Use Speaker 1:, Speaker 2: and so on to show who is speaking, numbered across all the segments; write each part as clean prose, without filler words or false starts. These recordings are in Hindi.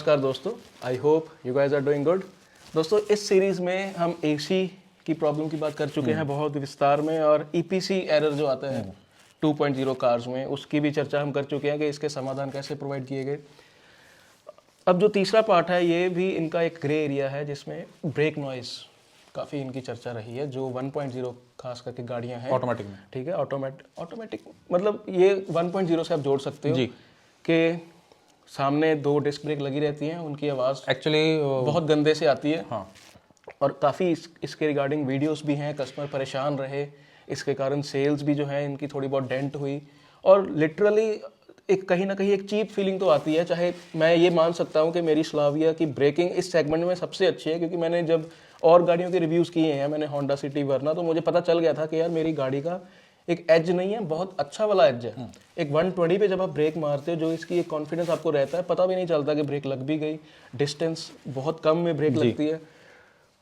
Speaker 1: नमस्कार दोस्तों, I hope you guys are doing good. दोस्तों, इस सीरीज़ में हम एसी की प्रॉब्लम की बात कर चुके हैं बहुत विस्तार में, और ईपीसी एरर जो आता है 2.0 कार्स में, उसकी भी चर्चा हम कर चुके हैं कि इसके समाधान कैसे प्रोवाइड किए गए। अब जो तीसरा पार्ट है, ये भी इनका एक ग्रे एरिया है जिसमें ब्रेक नॉइस काफ़ी इनकी चर्चा रही है। जो 1.0 खास करके गाड़ियाँ हैं
Speaker 2: ऑटोमेटिक में,
Speaker 1: ठीक है, ऑटोमेटिक मतलब ये 1.0 से आप जोड़ सकते हो
Speaker 2: जी।
Speaker 1: कि सामने 2 डिस्क ब्रेक लगी रहती हैं, उनकी आवाज़
Speaker 2: एक्चुअली
Speaker 1: बहुत गंदे से आती है।
Speaker 2: हाँ,
Speaker 1: और काफ़ी इसके रिगार्डिंग वीडियोस भी हैं, कस्टमर परेशान रहे, इसके कारण सेल्स भी जो है इनकी थोड़ी बहुत डेंट हुई, और लिटरली एक कहीं ना कहीं एक चीप फीलिंग तो आती है। चाहे मैं ये मान सकता हूँ कि मेरी स्लाविया की ब्रेकिंग इस सेगमेंट में सबसे अच्छी है, क्योंकि मैंने जब और गाड़ियों के रिव्यूज़ किए हैं, मैंने होंडा सिटी वरना, तो मुझे पता चल गया था कि यार मेरी गाड़ी का एक एज नहीं है, बहुत अच्छा वाला एज है। एक 120 पे जब आप ब्रेक मारते हो, जो इसकी एक कॉन्फिडेंस आपको रहता है, पता भी नहीं चलता कि ब्रेक लग भी गई, डिस्टेंस बहुत कम में ब्रेक लगती है।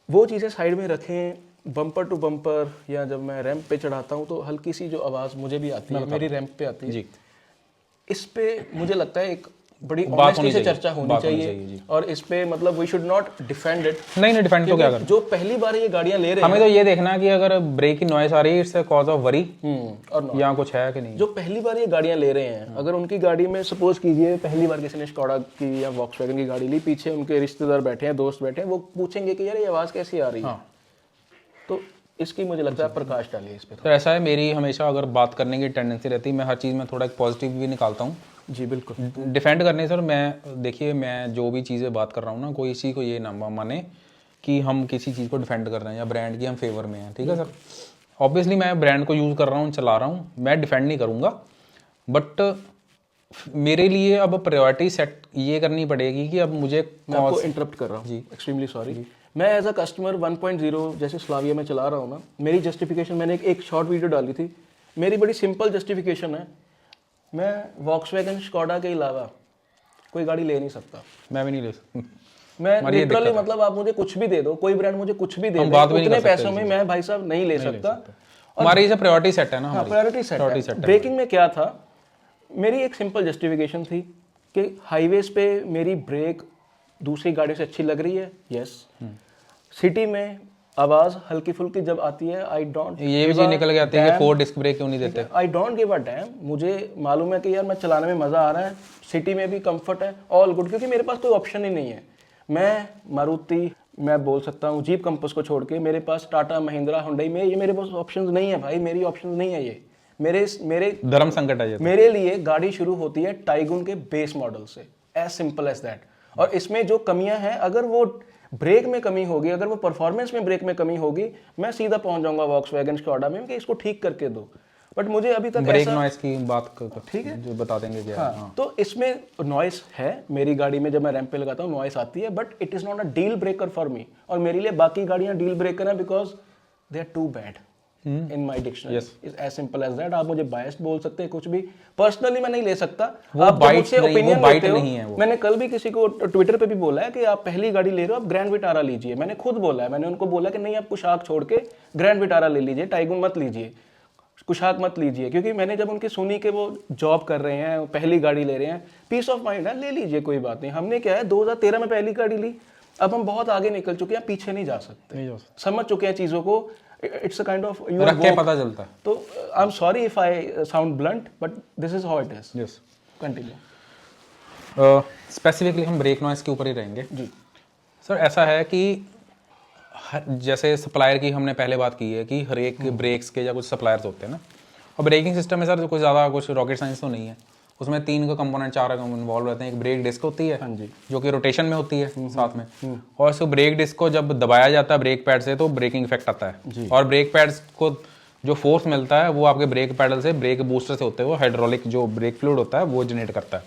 Speaker 1: वो चीज़ें साइड में रखें, बम्पर टू बम्पर या जब मैं रैंप पे चढ़ाता हूँ तो हल्की सी जो आवाज़ मुझे भी आती है, मेरी रैंप पे आती है
Speaker 2: जी।
Speaker 1: इस पे मुझे लगता है एक बड़ी
Speaker 2: बात
Speaker 1: ऑनेस्टी
Speaker 2: होनी
Speaker 1: से
Speaker 2: चाहिए,
Speaker 1: चर्चा होनी
Speaker 2: बात होनी
Speaker 1: चाहिए
Speaker 2: चाहिए, जी।
Speaker 1: और इस पे मतलब we should not defend it.
Speaker 2: नहीं डिफेंड तो क्या करें,
Speaker 1: जो पहली बार ये गाड़ियां ले रहे
Speaker 2: हमें तो ये देखना कि अगर ब्रेक की नॉइस आ रही है इट्स कॉज ऑफ वरी
Speaker 1: और not।
Speaker 2: या कुछ है कि नहीं।
Speaker 1: जो पहली बार ये गाड़ियां ले रहे हैं, अगर उनकी गाड़ी में सपोज कीजिए पहली बार किसी ने स्कोडा की या वॉक्सवैगन की गाड़ी ली, पीछे उनके रिश्तेदार बैठे हैं, दोस्त बैठे हैं, वो पूछेंगे कि यार ये आवाज़ कैसी आ रही है। तो इसकी मुझे लगता है प्रकाश डालिए इस पे।
Speaker 2: तो ऐसा है, मेरी हमेशा अगर बात करने की टेंडेंसी रहती है, मैं हर चीज़ में थोड़ा एक पॉजिटिव भी निकालता हूँ।
Speaker 1: जी बिल्कुल।
Speaker 2: डिफेंड करने सर, मैं देखिए, मैं जो भी चीज़ें बात कर रहा हूँ ना, कोई इसी को ये ना माने कि हम किसी चीज़ को डिफेंड कर रहे हैं या ब्रांड की हम फेवर में हैं, ठीक है सर। ऑब्वियसली मैं ब्रांड को यूज़ कर रहा हूँ, चला रहा हूँ, मैं डिफेंड नहीं करूँगा, बट मेरे लिए अब प्रायोरिटी सेट ये करनी पड़ेगी कि अब मुझे
Speaker 1: मैं आपको इंटरप्ट कर रहा हूँ जी, एक्सट्रीमली सॉरी। मैं एज अ कस्टमर 1.0 जैसे स्लाविया में चला रहा हूँ ना, मेरी जस्टिफिकेशन, मैंने एक शॉर्ट वीडियो डाली थी, मेरी बड़ी सिंपल जस्टिफिकेशन है, मैं वॉक्सवैगन स्कोडा के अलावा कोई गाड़ी ले नहीं सकता।
Speaker 2: मैं भी नहीं ले सकता।
Speaker 1: मैं लिटरली मतलब आप मुझे कुछ भी दे दो, कोई ब्रांड मुझे कुछ भी दे दे, उतने पैसों में मैं भाई साहब नहीं ले सकता।
Speaker 2: हमारी ये प्रायोरिटी सेट है ना,
Speaker 1: हाँ प्रायोरिटी सेट है। ब्रेकिंग में क्या था, मेरी एक सिंपल जस्टिफिकेशन थी कि हाईवेज पे मेरी ब्रेक दूसरी गाड़ी से अच्छी लग रही है, यस। सिटी में आवाज़ हल्की फुल्की जब आती है, आई डोंट,
Speaker 2: ये भी चीज निकल के आती है कि 4 डिस्क ब्रेक क्यों नहीं देते।
Speaker 1: I don't give a dam, मुझे मालूम है कि यार मैं चलाने में मज़ा आ रहा है, सिटी में भी कंफर्ट है, ऑल गुड, क्योंकि मेरे पास कोई ऑप्शन ही नहीं है। मैं मारुति, मैं बोल सकता हूँ जीप कंपस को छोड़ के, मेरे पास टाटा महिंद्रा हुंडई में ये मेरे पास ऑप्शंस नहीं है भाई, मेरी ऑप्शंस नहीं है। ये मेरे
Speaker 2: धर्म संकट है ये तो।
Speaker 1: मेरे लिए गाड़ी शुरू होती है टाइगुन के बेस मॉडल से, एज सिंपल एज दैट। और इसमें जो कमियां हैं, अगर वो ब्रेक में कमी होगी, अगर वो परफॉर्मेंस में ब्रेक में कमी होगी, मैं सीधा पहुंच जाऊंगा वॉक्सवैगन स्कोडा में कि इसको ठीक करके दो। बट मुझे अभी तक
Speaker 2: ब्रेक नॉइस की बात
Speaker 1: ठीक है,
Speaker 2: जो बता देंगे क्या।
Speaker 1: हाँ। तो इसमें नॉइस है, मेरी गाड़ी में जब मैं रैंप पे लगाता हूँ नॉइस आती है, but it is not a deal breaker for me. और मेरे लिए बाकी गाड़ियाँ डील ब्रेकर हैं because they are too bad in my dictionary. Is as simple as that. आप मुझे बायस्ड बोल सकते हैं कुछ भी, पर्सनली मैं नहीं ले सकता। आप मुझसे ओपिनियन लेते हो। मैंने कल भी किसी को ट्विटर पे भी बोला है कि आप पहली गाड़ी ले रहे हो, आप ग्रैंड विटारा लीजिए। मैंने खुद बोला है, मैंने उनको बोला कि नहीं, आप कुशाक छोड़ के ग्रैंड विटारा ले लीजिए, टाइगुन मत लीजिए, कुशाक मत लीजिए। क्योंकि मैंने जब उनकी सुनी कि वो जॉब कर रहे हैं, पहली गाड़ी ले रहे हैं, पीस ऑफ माइंड है, ले लीजिए, कोई बात नहीं। हमने क्या है, 2013 में पहली गाड़ी ली, अब हम बहुत आगे निकल चुके हैं, पीछे नहीं जा सकते, समझ चुके हैं चीज़ों को। It's a kind of you
Speaker 2: रख के पता चलता है।
Speaker 1: तो I am sorry if I sound blunt, but this is how it is.
Speaker 2: Yes,
Speaker 1: continue.
Speaker 2: Specifically हम ब्रेक नॉइस के ऊपर ही रहेंगे
Speaker 1: जी
Speaker 2: सर। ऐसा है कि जैसे सप्लायर की हमने पहले बात की है कि हर एक ब्रेक्स के या कुछ सप्लायर्स होते हैं ना, और ब्रेकिंग सिस्टम में सर कुछ ज़्यादा कुछ रॉकेट साइंस तो नहीं है। उसमें 3 का कंपोनेंट, 4 का इन्वॉल्व रहते हैं। एक ब्रेक डिस्क होती है,
Speaker 1: हाँ जी,
Speaker 2: जो कि रोटेशन में होती है साथ में, और उस ब्रेक डिस्क को जब दबाया जाता है ब्रेक पैड से तो ब्रेकिंग इफेक्ट आता है। और ब्रेक पैड्स को जो फोर्स मिलता है वो आपके ब्रेक पैडल से, ब्रेक बूस्टर से होते हुए हाइड्रोलिक जो ब्रेक फ्लूइड होता है वो जनरेट करता है।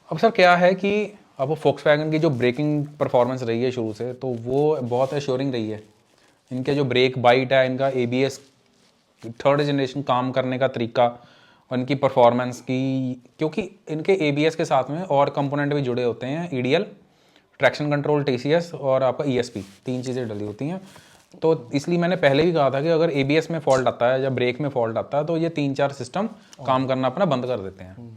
Speaker 2: अब सर क्या है कि अब फोक्सवैगन की जो ब्रेकिंग परफॉर्मेंस रही है शुरू से, तो वो बहुत एश्योरिंग रही है। इनके जो ब्रेक बाइट है, इनका ABS 3rd जनरेशन काम करने का तरीका और इनकी परफॉर्मेंस की, क्योंकि इनके ABS के साथ में और कंपोनेंट भी जुड़े होते हैं, EDL, ट्रैक्शन कंट्रोल, TCS और आपका ESP, 3 चीज़ें डली होती हैं। तो इसलिए मैंने पहले भी कहा था कि अगर ABS में फॉल्ट आता है या ब्रेक में फॉल्ट आता है तो ये 3-4 सिस्टम काम करना अपना बंद कर देते हैं।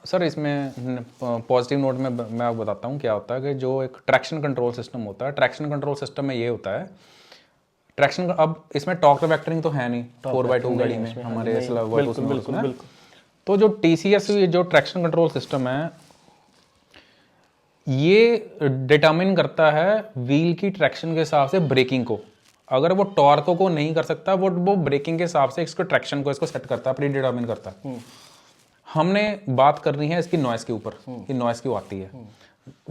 Speaker 2: सर इसमें पॉजिटिव नोट में मैं आपको बताता हूँ क्या होता है कि जो एक ट्रैक्शन कंट्रोल सिस्टम होता है, ट्रैक्शन कंट्रोल सिस्टम में ये होता है ट्रैक्शन, अब इसमें टॉर्क वेक्टरिंग तो है नहीं 4x2 गाड़ी में हमारे वर्टोस में। तो जो TCS जो ट्रैक्शन कंट्रोल सिस्टम है ये डिटरमिन करता है व्हील की ट्रैक्शन के हिसाब से ब्रेकिंग को। अगर वो टॉर्क को नहीं कर सकता, वो ब्रेकिंग के हिसाब से इसको ट्रैक्शन को इसको सेट करता है, प्री डिटरमिन करता है। हमने बात करनी है इसकी नॉइस के ऊपर कि नॉइस क्यों आती है।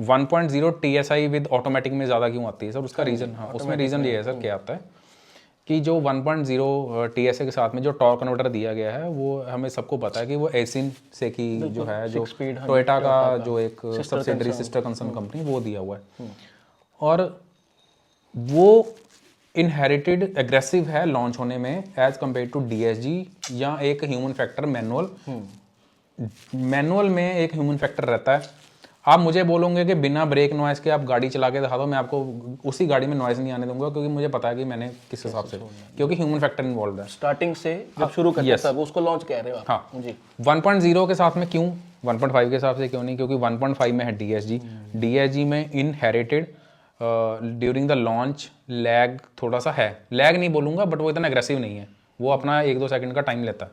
Speaker 2: 1.0 TSI विद ऑटोमेटिक में ज़्यादा क्यों आती है सर? उसका रीज़न, हाँ उसमें रीज़न ये है सर, क्या आता है कि जो 1.0 TSI के साथ में जो टॉर्क कन्वर्टर दिया गया है वो हमें सबको पता है कि वो एसिन से की जो है, जो टोयोटा का जो एक सब्सिडरी सिस्टर कंसर्न कंपनी वो दिया हुआ है, और वो इनहेरिटेड एग्रेसिव है लॉन्च होने में एज कम्पेयर टू DSG या एक ह्यूमन फैक्टर मैनुअल में एक ह्यूमन फैक्टर रहता है। आप मुझे बोलोगे कि बिना ब्रेक नॉइस के आप गाड़ी चला के दिखा दो, मैं आपको उसी गाड़ी में नॉइस नहीं आने दूंगा, क्योंकि मुझे पता है कि मैंने किस हिसाब से, क्योंकि ह्यूमन फैक्टर इन्वॉल्व है
Speaker 1: स्टार्टिंग से जब शुरू करते हैं उसको लॉन्च कह रहे हो आप।
Speaker 2: हाँ
Speaker 1: जी
Speaker 2: 1.0 के साथ में क्यों, 1.5 के हिसाब से क्यों नहीं? क्योंकि 1.5 में है DSG में inherited during the launch lag थोड़ा सा है, लैग नहीं बोलूंगा बट वो इतना एग्रेसिव नहीं है, वो अपना 1-2 सेकंड का टाइम लेता है।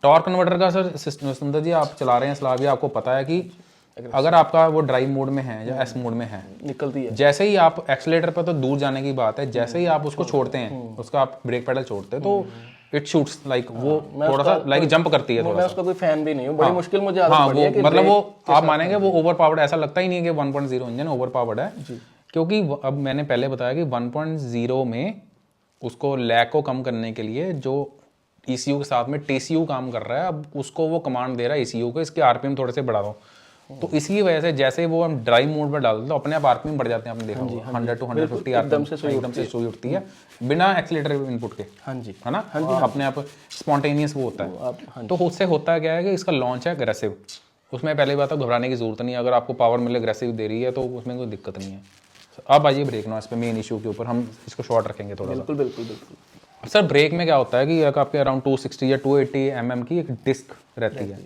Speaker 2: टॉर्क कन्वर्टर का सर सिस्टम सुंदर जी आप चला रहे हैं स्लाव, आपको पता है कि अगर आपका वो ड्राइव मोड में है या S मोड में है,
Speaker 1: निकलती है, जैसे
Speaker 2: जैसे ही आप एक्सीलेटर पर तो दूर जाने की बात है, जैसे ही आप उसको छोड़ते हैं, उसका आप ब्रेक पेडल छोड़ते हैं तो इट शूट्स लाइक वो थोड़ा सा लाइक जंप करती है थोड़ा
Speaker 1: मैं
Speaker 2: सा।
Speaker 1: उसका कोई फैन भी नहीं हूँ, बड़ी मुश्किल मुझे आदत
Speaker 2: हाँ
Speaker 1: पड़ी है
Speaker 2: वो
Speaker 1: कि
Speaker 2: मतलब वो आप मानेंगे वो ओवर पावर्ड, ऐसा लगता ही नहीं है कि 1.0 इंजन ओवर पावर्ड है, क्योंकि अब मैंने पहले बताया कि 1.0 में उसको लैग को कम करने के लिए जो ECU के साथ में TCU काम कर रहा है, अब उसको वो कमांड दे रहा है ECU को इसके RPM थोड़े से बढ़ा दो। तो इसी वजह से जैसे वो हम ड्राइव मोड पर डालते तो अपने आप RPM बढ़ जाते हैं, आपने देखा होगा 100 to 150
Speaker 1: एकदम से
Speaker 2: सुई उठती है बिना एक्सीलेटर इनपुट के,
Speaker 1: हाँ जी
Speaker 2: है ना, अपने आप स्पॉन्टेनियस वो होता है। तो उससे होता क्या है कि इसका लॉन्च है अग्रेसिव, उसमें पहले बात है घबराने की जरूरत नहीं है, अगर आपको पावर मिले अग्रेसिव दे रही है तो उसमें कोई दिक्कत नहीं है। अब आइए ब्रेक नॉइस पे, मेन इशू के ऊपर हम इसको शॉर्ट रखेंगे थोड़ा सा।
Speaker 1: बिल्कुल
Speaker 2: सर ब्रेक में क्या होता है कि एक आपके अराउंड 260 या 280 mm की एक डिस्क रहती है,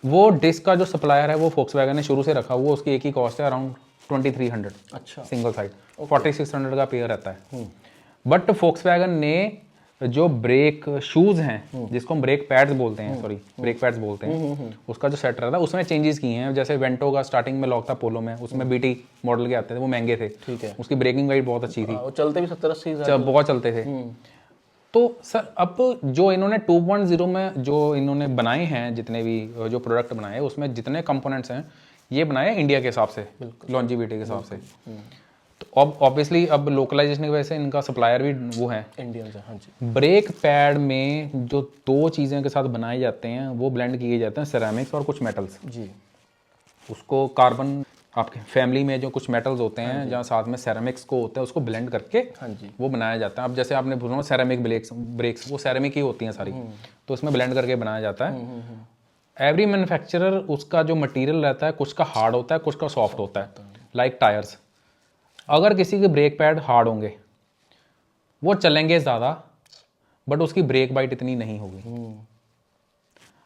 Speaker 2: वो डिस्क का जो सप्लायर है वो फोक्सवैगन ने शुरू से रखा हुआ, उसकी एक ही कॉस्ट है अराउंड 2300,
Speaker 1: अच्छा
Speaker 2: सिंगल साइड 4600 का पेयर रहता है। बट फोक्सवैगन ने जो ब्रेक शूज हैं जिसको हम ब्रेक पैड्स बोलते हैं, सॉरी ब्रेक पैड्स बोलते हैं, उसका जो सेट रहता है उसमें चेंजेस किए हैं। जैसे वेंटो का स्टार्टिंग में लॉक था पोलो में, उसमें BT मॉडल के आते थे, वो महंगे थे,
Speaker 1: ठीक है,
Speaker 2: उसकी ब्रेकिंग वाइड बहुत अच्छी थी,
Speaker 1: वो चलते भी 70-80
Speaker 2: बहुत चलते थे। तो सर अब जो इन्होंने 2.0 में जो इन्होंने बनाए हैं, जितने भी जो प्रोडक्ट बनाए हैं उसमें जितने कंपोनेंट्स हैं ये बनाए इंडिया के हिसाब से, लॉन्जिविटी के हिसाब से। तो अब ऑब्वियसली अब लोकलाइजेशन की वजह से इनका सप्लायर भी वो है
Speaker 1: इंडियन से। हाँ जी
Speaker 2: ब्रेक पैड में जो दो चीज़ें के साथ बनाए जाते हैं वो ब्लेंड किए जाते हैं, सेरामिक्स और कुछ मेटल्स।
Speaker 1: जी
Speaker 2: उसको कार्बन आपके फैमिली में जो कुछ मेटल्स होते हैं जहाँ साथ में सेरामिक्स को होते हैं उसको ब्लेंड करके
Speaker 1: हाँ जी
Speaker 2: वो बनाया जाता है। अब जैसे आपने बोला सेरामिक ब्रेक्स वो सेरामिक ही होती हैं सारी, तो उसमें ब्लेंड करके बनाया जाता है। एवरी मैन्युफैक्चरर उसका जो मटेरियल रहता है कुछ का हार्ड होता है कुछ का सॉफ्ट होता है, लाइक टायर्स। अगर किसी के ब्रेक पैड हार्ड होंगे वो चलेंगे ज़्यादा बट उसकी ब्रेक बाइट इतनी नहीं होगी।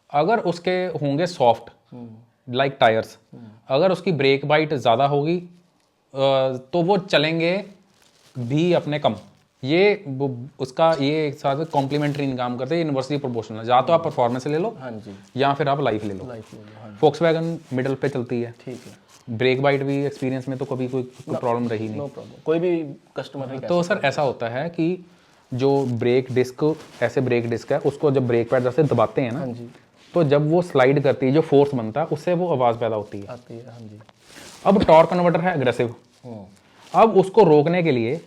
Speaker 2: अगर उसके होंगे सॉफ्ट लाइक टायर्स, अगर उसकी ब्रेक बाइट ज़्यादा होगी तो वो चलेंगे भी अपने कम। ये उसका ये एक साथ कॉम्प्लीमेंट्री काम करते हैं, यूनिवर्सली प्रोपोर्शनल। या तो आप परफॉर्मेंस ले लो
Speaker 1: हाँ जी
Speaker 2: या फिर आप लाइफ ले लो।
Speaker 1: हाँ
Speaker 2: फोक्सवैगन मिडल पे चलती है,
Speaker 1: ठीक है,
Speaker 2: ब्रेक बाइट भी एक्सपीरियंस में तो कभी कोई प्रॉब्लम रही नहीं।
Speaker 1: नो प्रॉब्लम, कोई भी कस्टमर नहीं।
Speaker 2: तो सर ऐसा होता है कि जो ब्रेक डिस्क ऐसे ब्रेक डिस्क है उसको जब ब्रेक पैड से दबाते हैं ना,
Speaker 1: हाँ जी
Speaker 2: तो जब वो स्लाइड करती है जो फोर्स बनता है उससे वो आवाज़ पैदा होती है,
Speaker 1: आती है। हाँ जी
Speaker 2: अब टॉर्क कन्वर्टर है एग्रेसिव, अब उसको रोकने के लिए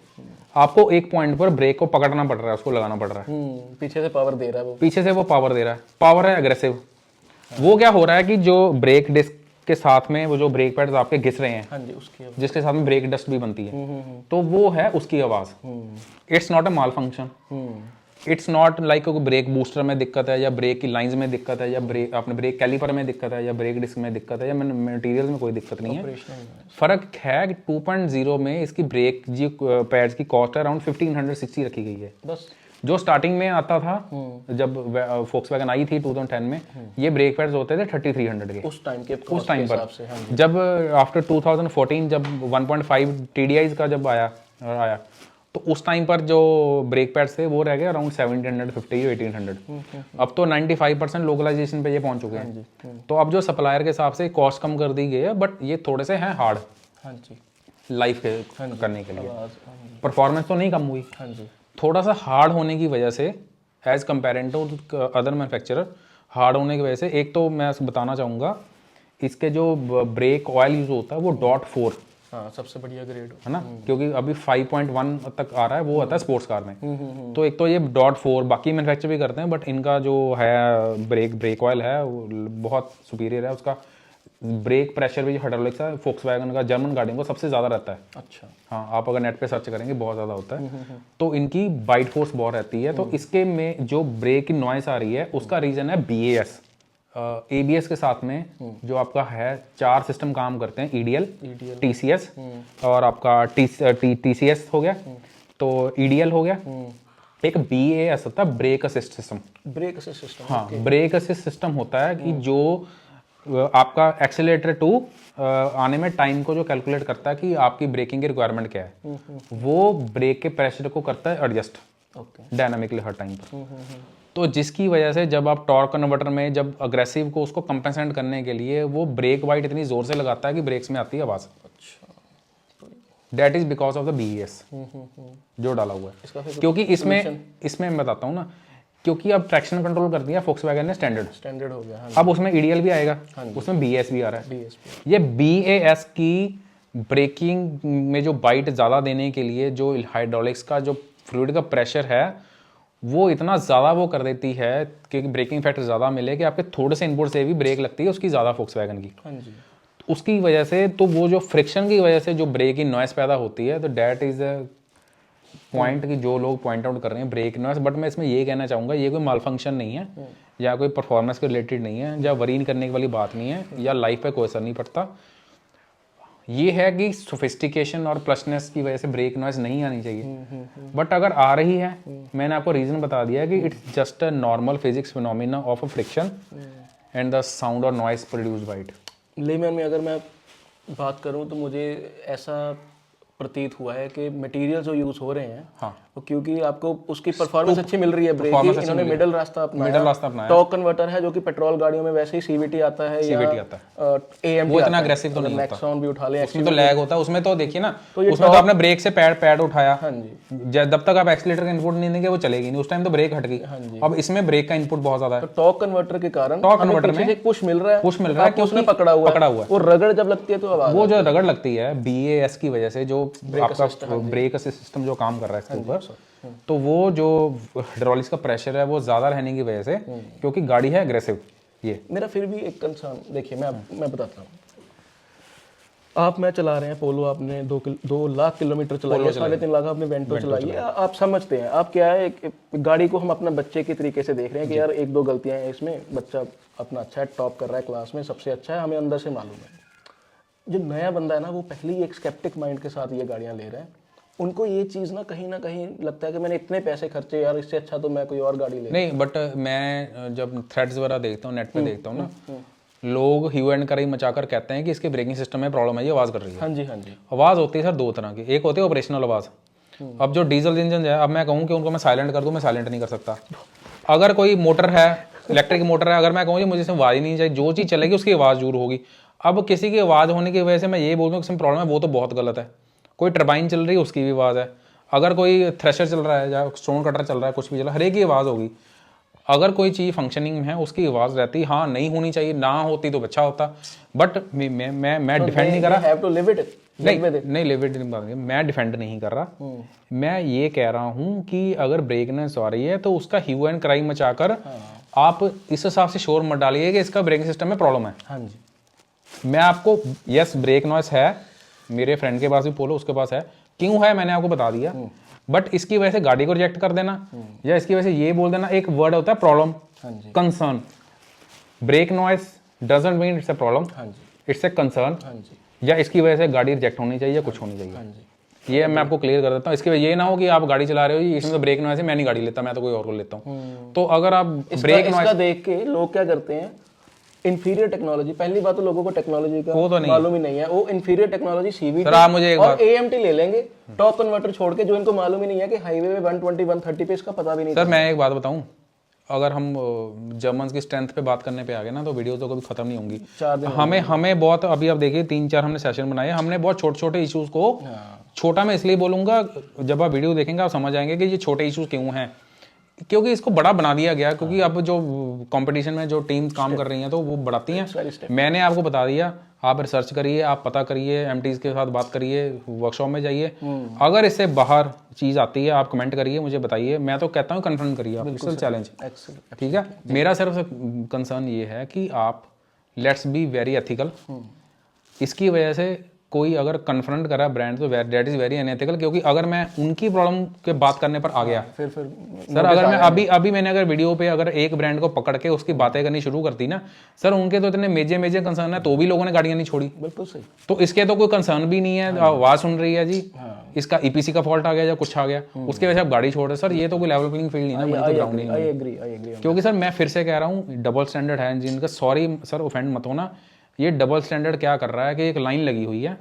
Speaker 2: आपको एक पॉइंट पर ब्रेक को पकड़ना पड़ रहा है, उसको लगाना पड़ रहा है।
Speaker 1: पीछे से पावर दे रहा है वो,
Speaker 2: पीछे से वो पावर दे रहा है, पावर है एग्रेसिव। वो क्या हो रहा है कि जो ब्रेक डिस्क के साथ में वो जो ब्रेक पैड्स आपके घिस रहे हैं,
Speaker 1: हाँ जी उसकी
Speaker 2: जिसके साथ में ब्रेक डस्ट भी बनती है, तो वो है उसकी आवाज़। It's not a malfunction, it's not like brake booster में दिक्कत है या ब्रेक की लाइंस में दिक्कत है या ब्रेक अपने ब्रेक कैलिपर में दिक्कत है या ब्रेक डिस्क में दिक्कत है या मटेरियल में कोई दिक्कत नहीं है। फर्क है कि 2.0 में इसकी ब्रेक जी पैड्स की कॉस्ट है अराउंड 1560 रखी गई है
Speaker 1: बस।
Speaker 2: जो स्टार्टिंग में आता था जब फोक्सवैगन आई थी 2010 में, ये ब्रेक पैड्स होते थे 3300 के
Speaker 1: उस टाइम के
Speaker 2: उस टाइम पर।
Speaker 1: हिसाब से, हाँ जी।
Speaker 2: जब आफ्टर 2014 जब 1.5 TDIs का जब आया तो उस टाइम पर जो ब्रेक पैड्स थे वो रह गए अराउंड 1750 1800। अब तो 95% लोकलाइजेशन पे ये पहुंच चुके हैं। तो अब जो सप्लायर के हिसाब से कॉस्ट कम कर दी गई है, बट ये थोड़े से हैं हार्ड
Speaker 1: हाँ जी,
Speaker 2: लाइफ के करने के लिए।
Speaker 1: हाँ जी,
Speaker 2: परफॉर्मेंस तो नहीं कम हुई,
Speaker 1: हाँ जी,
Speaker 2: थोड़ा सा हार्ड होने की वजह से as comparative to other manufacturer, hard होने की वजह से एक तो मैं बताना चाहूँगा इसके जो ब्रेक ऑयल यूज होता है वो .4
Speaker 1: हाँ, सबसे बढ़िया ग्रेड
Speaker 2: है ना, क्योंकि अभी 5.1 तक आ रहा है, वो आता है स्पोर्ट्स कार में। तो एक तो ये .4 बाकी मैन्युफैक्चर भी करते हैं, बट इनका जो है ब्रेक ऑयल है वो बहुत सुपीरियर है। उसका ब्रेक प्रेशर भी जो हाइड्रोलिक्स है फोक्सवैगन का जर्मन गाड़ियों का सबसे ज़्यादा रहता है।
Speaker 1: अच्छा,
Speaker 2: हाँ, आप अगर नेट पे सर्च करेंगे बहुत ज़्यादा होता है। तो इनकी बाइट फोर्स बहुत रहती है। तो इसके में जो ब्रेक की नॉइस आ रही है उसका रीज़न है BAS। ABS के साथ में जो आपका है 4 सिस्टम काम करते हैं, EDL, TCS और आपका TCS हो गया, तो EDL हो गया। एक BAS होता है brake assist system.
Speaker 1: Brake assist system,
Speaker 2: हाँ, ब्रेक असिस्ट सिस्टम होता है कि जो आपका एक्सेलेरेटर टू आने में टाइम को जो कैलकुलेट करता है कि आपकी ब्रेकिंग की रिक्वायरमेंट क्या है, वो ब्रेक के प्रेशर को करता है एडजस्ट डायनामिकली हर टाइम पर। तो जिसकी वजह से जब आप टॉर्क कन्वर्टर में जब अग्रेसिव को उसको कंपेंसेट करने के लिए वो ब्रेक वाइट इतनी जोर से लगाता है कि ब्रेक्स में आती है आवाज़। That is because of the BAS जो डाला हुआ है। क्योंकि इसमें मैं बताता हूँ ना, क्योंकि अब ट्रैक्शन कंट्रोल कर दिया फोक्सवैगन ने स्टैंडर्ड हो गया। अब उसमें EDL भी आएगा, उसमें BAS भी आ रहा है। ये BAS की ब्रेकिंग में जो बाइट ज़्यादा देने के लिए जो हाइड्रोलिक्स का जो फ्लूइड का प्रेशर है वो इतना ज़्यादा वो कर देती है कि ब्रेकिंग फैक्टर ज़्यादा मिले कि आपके थोड़े से इनपुट से भी ब्रेक लगती है उसकी ज़्यादा फोक्सवैगन की।
Speaker 1: हाँ जी,
Speaker 2: उसकी वजह से तो वो जो फ्रिक्शन की वजह से जो ब्रेक की नॉइस पैदा होती है, तो डैट इज़ अ पॉइंट कि जो लोग पॉइंट आउट कर रहे हैं ब्रेक नॉइस। बट मैं इसमें ये कहना चाहूँगा ये कोई माल फंक्शन नहीं है या कोई परफॉर्मेंस के रिलेटेड नहीं है या वरीन करने वाली बात नहीं है या लाइफ पे कोई असर नहीं पड़ता। ये है कि सोफिस्टिकेशन और प्लसनेस की वजह से ब्रेक नॉइज नहीं आनी चाहिए, बट अगर आ रही है, मैंने आपको रीज़न बता दिया कि it's just a normal physics phenomena of a friction and the sound और noise produced by it.
Speaker 1: Lemon में अगर मैं बात करूं तो मुझे ऐसा प्रतीत हुआ है कि मटेरियल जो यूज हो रहे हैं,
Speaker 2: हाँ,
Speaker 1: वो क्योंकि आपको उसकी परफॉर्मेंस अच्छी मिल रही है ब्रेक की, इन्होंने मिडिल रास्ता अपनाया। टॉर्क कन्वर्टर है जो कि पेट्रोल गाड़ियों में वैसे ही CVT आता है या AMT,
Speaker 2: वो इतना अग्रेसिव तो नहीं होता।
Speaker 1: मैक्सॉन भी उठा ले,
Speaker 2: उसमें तो लैग होता है। उसमें तो देखिए ना, उसमें तो आपने ब्रेक से पैड उठाया,
Speaker 1: हाँ जी,
Speaker 2: जब तक आप एक्सीलरेटर का इनपुट नहीं देंगे वो चलेगी नहीं, उस टाइम तो ब्रेक हट गई। अब इसमें ब्रेक का इनपुट बहुत ज्यादा है,
Speaker 1: तो टॉर्क कन्वर्टर के कारण
Speaker 2: टॉर्क कन्वर्टर में
Speaker 1: एक पुश मिल रहा है
Speaker 2: क्योंकि
Speaker 1: उसने पकड़ा हुआ है, वो रगड़ जब लगती है तो आवाज,
Speaker 2: वो जो रगड़ लगती है BAS की वजह से, जो आपका ब्रेक असिस्ट सिस्टम जो काम कर रहा है इसके ऊपर, तो वो जो हाइड्रोलिक्स का प्रेशर है वो ज़्यादा रहने की वजह से, क्योंकि गाड़ी है एग्रेसिव। ये
Speaker 1: मेरा फिर भी एक कंसर्न, देखिए मैं बताता हूँ, आप मैं चला रहे हैं पोलो, आपने 2 लाख किलोमीटर चलाई है, 3.5 लाख आपने वेंटो चलाई है, आप समझते हैं, आप क्या है, एक गाड़ी को हम अपना बच्चे के तरीके से देख रहे हैं कि यार 1-2 गलतियां हैं इसमें, बच्चा अपना अच्छा है, टॉप कर रहा है क्लास में, सबसे अच्छा है, हमें अंदर से मालूम है। जो नया बंदा है ना, वो पहले ही एक स्केप्टिक माइंड के साथ ये गाड़ियाँ ले रहे हैं, उनको ये चीज़ ना कहीं लगता है कि मैंने इतने पैसे खर्चे यार, इससे अच्छा तो मैं कोई और गाड़ी ले।
Speaker 2: नहीं, बट मैं जब थ्रेड्स वगैरह देखता हूँ, नेट पे देखता हूँ ना, लोग ह्यू एंड कराई मचाकर कहते हैं कि इसके ब्रेकिंग सिस्टम में प्रॉब्लम है, ये आवाज़ कर रही है।
Speaker 1: हाँ जी, हाँ जी।
Speaker 2: आवाज़ होती है सर 2 तरह की, एक होती है ऑपरेशनल आवाज़। अब जो डीजल इंजन है, अब मैं कहूँ कि उनको मैं साइलेंट कर दूँ, मैं साइलेंट नहीं कर सकता। अगर कोई मोटर है, इलेक्ट्रिक मोटर है, अगर मैं कहूँ मुझे इसमें आवाज़ ही नहीं चाहिए, जो चीज़ चलेगी उसकी आवाज़ जरूर होगी। अब किसी की आवाज़ होने की वजह से मैं ये बोल दूँ कि इसमें प्रॉब्लम है, वो तो बहुत गलत है। कोई टर्बाइन चल रही है उसकी भी आवाज़ है, अगर कोई थ्रेशर चल रहा है या स्टोन कटर चल रहा है, कुछ भी चल रहा है, हर एक की आवाज़ होगी। अगर कोई चीज़ फंक्शनिंग में है उसकी आवाज़ रहती, हाँ नहीं होनी चाहिए, ना होती तो अच्छा होता। बट मैं डिफेंड नहीं कर रहा, नहीं लिव इट नहीं, मैं डिफेंड नहीं कर रहा। मैं ये कह रहा हूँ कि अगर ब्रेकनेस आ रही है तो उसका ह्यू एंड क्राई मचाकर आप इस हिसाब से शोर मत डालिए कि इसका ब्रेकिंग सिस्टम में प्रॉब्लम है।
Speaker 1: हाँ जी,
Speaker 2: मैं आपको यस ब्रेक नॉइस है, मेरे फ्रेंड के पास भी पोलो, उसके पास है, क्यों है मैंने आपको बता दिया। बट इसकी वजह से गाड़ी को रिजेक्ट कर देना या इसकी वजह से ये बोल देना, एक वर्ड होता है problem, concern. Brake noise doesn't mean it's a problem, it's a concern, या इसकी वजह से गाड़ी रिजेक्ट होनी चाहिए या कुछ होनी चाहिए। ये मैं आपको क्लियर कर देता हूँ। इसके ये ना हो कि आप गाड़ी चला रहे हो जी इसमें तो ब्रेक नॉइस है, मैं नहीं गाड़ी लेता, मैं तो कोई और को लेता हूँ। तो अगर आप ब्रेक
Speaker 1: इसका देख के लोग क्या करते हैं, इंफीरियर टेक्नोलॉजी, पहली बात तो लोगों को टेक्नोलॉजी का
Speaker 2: वो तो नहीं
Speaker 1: मालूम ही नहीं है, वो इंफीरियर टेक्नोलॉजी सीवी
Speaker 2: सर आप मुझे एक
Speaker 1: और एएमटी ले लेंगे, टॉप कन्वर्टर छोड़ के, जो इनको मालूम ही नहीं है कि हाईवे में 120 130 पे इसका पता भी नहीं।
Speaker 2: सर मैं एक बात बताऊं, अगर हम जर्मन्स की स्ट्रेंथ पे बात करने पे आ गए ना तो वीडियो तो कभी खत्म नहीं होंगी।
Speaker 1: 4 दिन
Speaker 2: हमें बहुत, अभी आप देखिए 3-4 हमने सेशन बनाए, हमने बहुत छोटे छोटे इश्यूज को, छोटा मैं इसलिए बोलूंगा, जब आप वीडियो देखेंगे आप समझ आएंगे कि ये छोटे इश्यूज क्यों हैं, क्योंकि इसको बड़ा बना दिया गया, क्योंकि अब जो कंपटीशन में जो टीम्स काम कर रही हैं तो वो बढ़ाती हैं। मैंने आपको बता दिया, आप रिसर्च करिए, आप पता करिए, एमटीज के साथ बात करिए, वर्कशॉप में जाइए, अगर इससे बाहर चीज़ आती है आप कमेंट करिए, मुझे बताइए, मैं तो कहता हूँ कन्फर्म करिए आप, इसका चैलेंज, ठीक है। मेरा सिर्फ कंसर्न ये है कि आप लेट्स बी वेरी एथिकल। इसकी वजह से कोई अगर कन्फ्रंट करा ब्रांड तो दैट इज वेरी अनएथिकल, क्योंकि अगर मैं उनकी प्रॉब्लम के बात करने पर आ गया,
Speaker 1: फिर
Speaker 2: सर अगर मैं अभी मैंने अगर वीडियो पे अगर एक ब्रांड को पकड़ के उसकी बातें करनी शुरू करती ना, सर उनके तो इतने मेजर कंसर्न है तो भी लोगों ने गाड़ियां नहीं छोड़ी।
Speaker 1: बिल्कुल सही।
Speaker 2: तो इसके तो कोई कंसर्न भी नहीं है, आवाज सुन रही है जी, इसका ईपीसी का फॉल्ट आ गया या कुछ आ गया, उसकी वजह से आप गाड़ी छोड़ रहे। सर ये तो कोई लेवल प्लेइंग फील्ड नहीं ना, ग्राउंडिंग।
Speaker 1: I agree.
Speaker 2: क्योंकि सर मैं फिर से कह रहा हूँ डबल स्टैंडर्ड है इंजन का, सॉरी सर ऑफेंड मत होना, ये डबल स्टैंडर्ड क्या कर रहा है कि एक लाइन लगी हुई है,